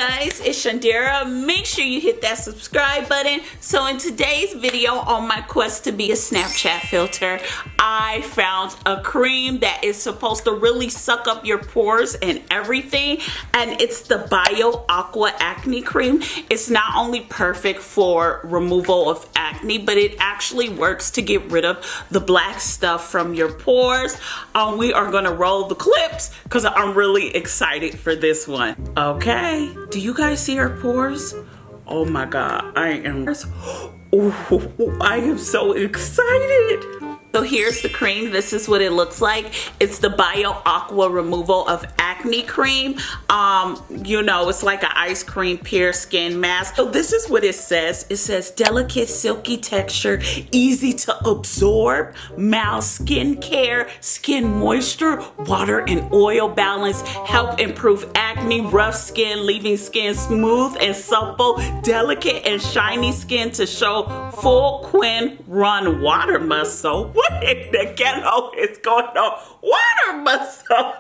guys, it's Shandera. Make sure you hit that subscribe button. So in today's video, on my quest to be a Snapchat filter, I found a cream that is supposed to really suck up your pores and everything, and it's the BioAqua acne cream. It's not only perfect for removal of acne, but it actually works to get rid of the black stuff from your pores. We are gonna roll the clips because I'm really excited for this one. Okay, do you guys see her pores? Oh my god, I am so excited. So here's the cream. This is what it looks like. It's the BioAqua removal of acne cream. You know, it's like an ice cream pure skin mask. So this is what it says. It says delicate silky texture, easy to absorb, mild skin care, skin moisture, water and oil balance, help improve acne, rough skin, leaving skin smooth and supple, delicate and shiny skin to show full Quinn run water muscle. What in the ghetto is going on? Water muscle.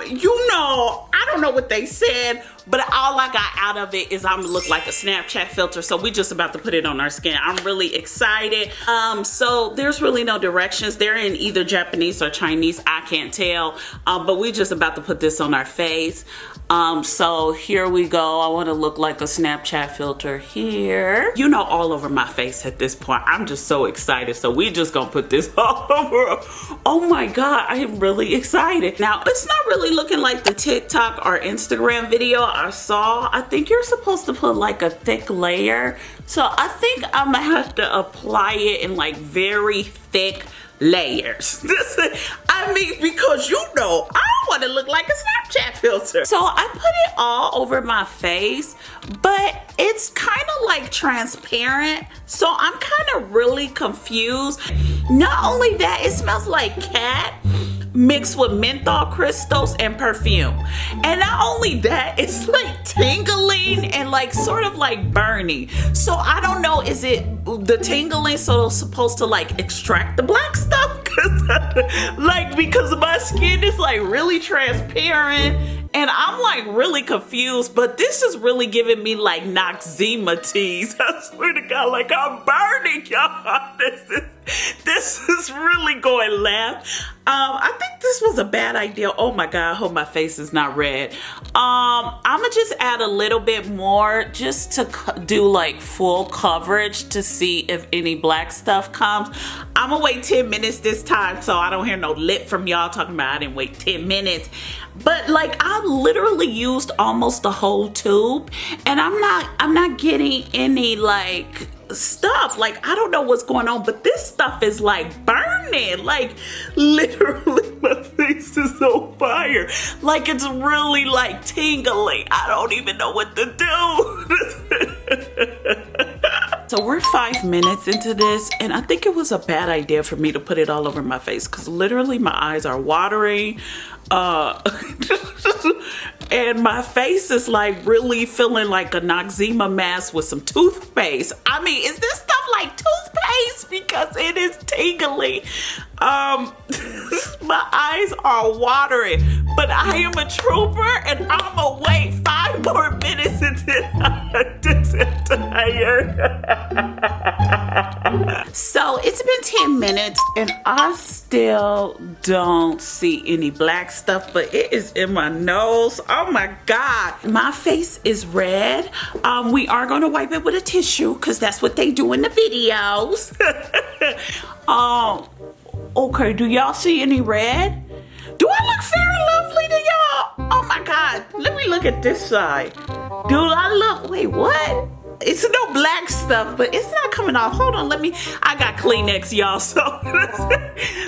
You know, I don't know what they said, but all I got out of it is I'm gonna look like a Snapchat filter. So we just about to put it on our skin. I'm really excited. So there's really no directions. They're in either Japanese or Chinese. I can't tell. But we just about to put this on our face. So here we go. I want to look like a Snapchat filter here. You know, all over my face at this point. I'm just so excited. So we just gonna put this all over. Oh my god, I am really excited. Now, it's not really looking like the TikTok or Instagram video I saw. I think you're supposed to put like a thick layer. So I think I'm gonna have to apply it in like very thick layers. I mean, because you know, I want to look like a Snapchat filter. So I put it all over my face, but it's kind of like transparent. So I'm kind of really confused. Not only that, it smells like cat mixed with menthol crystals and perfume. And not only that, it's like tingling and like sort of like burning. So I don't know, is it the tingling so it's supposed to like extract the black stuff? Like, because my skin is like really transparent and I'm like really confused, but this is really giving me like Noxzema tease. I swear to God, like I'm burning, y'all. This is really going left. I think this was a bad idea. Oh my god, I hope my face is not red. I'm gonna just add a little bit more just to do like full coverage to see if any black stuff comes. I'm gonna wait 10 minutes this time so I don't hear no lip from y'all talking about I didn't wait 10 minutes. But like I literally used almost the whole tube and I'm not getting any like stuff. Like I don't know what's going on, but this stuff is like burning. Like literally my face is on fire. Like it's really like tingling. I don't even know what to do. So we're 5 minutes into this and I think it was a bad idea for me to put it all over my face because literally my eyes are watering. And my face is like really feeling like a Noxzema mask with some toothpaste. I mean, is this stuff like toothpaste? Because it is tingling. My eyes are watering, but I am a trooper and I'm gonna wait 5 more minutes until I'm tired. So it's been 10 minutes and I still don't see any black stuff, but it is in my nose. Oh my god, my face is red. We are gonna wipe it with a tissue because that's what they do in the videos. Okay, do y'all see any red? Do I look fair and lovely to y'all? Oh my god, let me look at this side. Do I look, wait, what? It's no black stuff, but it's not coming off. Hold on, I got Kleenex, y'all, so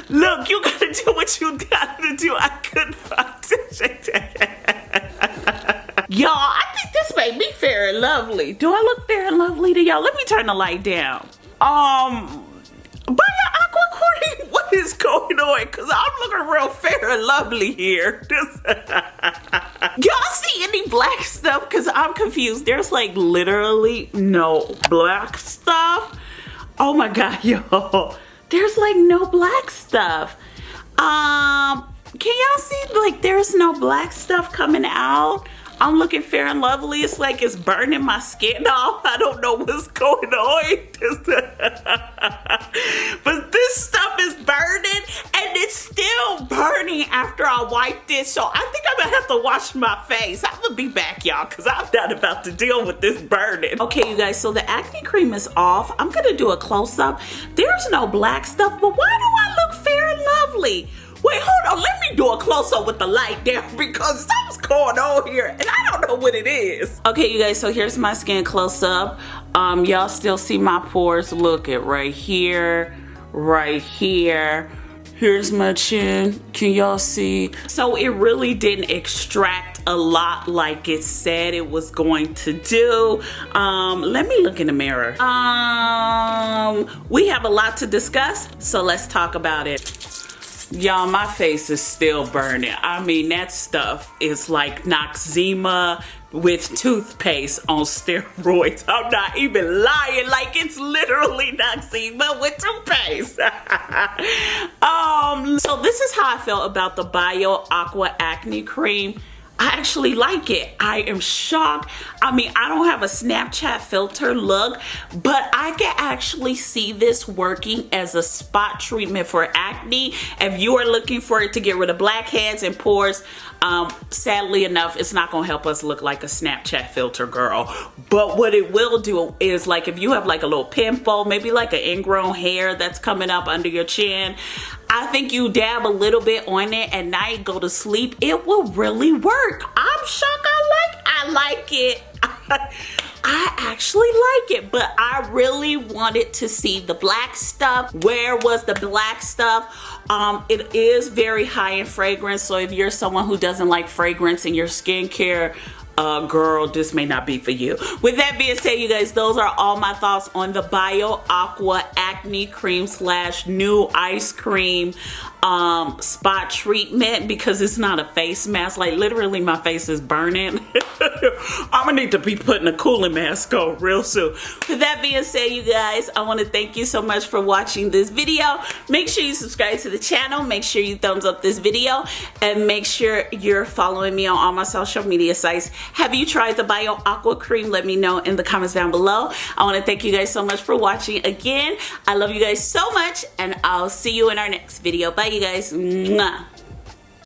look, you gotta do what you gotta do. I couldn't find it. Y'all, I think this made me fair and lovely. Do I look fair and lovely to y'all? Let me turn the light down. BioAqua Queen, what is going on? Because I'm looking real fair and lovely here. Y'all see any black stuff? Because I'm confused. There's like literally no black stuff. Oh my god, y'all. There's like no black stuff. Can y'all see, like, there's no black stuff coming out? I'm looking fair and lovely. It's like it's burning my skin off. I don't know what's going on. But this stuff is burning, and it's still burning after I wiped it. So I think I'm gonna have to wash my face. I'm gonna be back, y'all, because I'm not about to deal with this burning. Okay, you guys, so the acne cream is off. I'm gonna do a close-up. There's no black stuff, but why do I look fair and lovely? Wait, hold on, let me do a close-up with the light down because something's going on here and I don't know what it is. Okay, you guys, so here's my skin close-up. Y'all still see my pores. Look at right here, right here. Here's my chin. Can y'all see? So it really didn't extract a lot like it said it was going to do. Let me look in the mirror. We have a lot to discuss, so let's talk about it. Y'all, my face is still burning. I mean, that stuff is like Noxzema with toothpaste on steroids. I'm not even lying. Like, it's literally Noxzema with toothpaste. So this is how I felt about the BioAqua acne cream. I actually like it. I am shocked. I mean, I don't have a Snapchat filter look, but I can actually see this working as a spot treatment for acne. If you are looking for it to get rid of blackheads and pores, sadly enough, it's not gonna help us look like a Snapchat filter girl. But what it will do is, like, if you have like a little pimple, maybe like an ingrown hair that's coming up under your chin, I think you dab a little bit on it at night, go to sleep, it will really work. I'm shocked. I like it. I actually like it, but I really wanted to see the black stuff. Where was the black stuff? It is very high in fragrance, so if you're someone who doesn't like fragrance in your skincare, girl, this may not be for you. With that being said, you guys, those are all my thoughts on the BioAqua acne cream / new ice cream spot treatment, because it's not a face mask. Like, literally my face is burning. I'm gonna need to be putting a cooling mask on real soon. With that being said, you guys, I want to thank you so much for watching this video. Make sure you subscribe to the channel, make sure you thumbs up this video, and make sure you're following me on all my social media sites. Have you tried the BioAqua cream? Let me know in the comments down below. I want to thank you guys so much for watching again. I love you guys so much, and I'll see you in our next video. Bye, you guys. Mwah.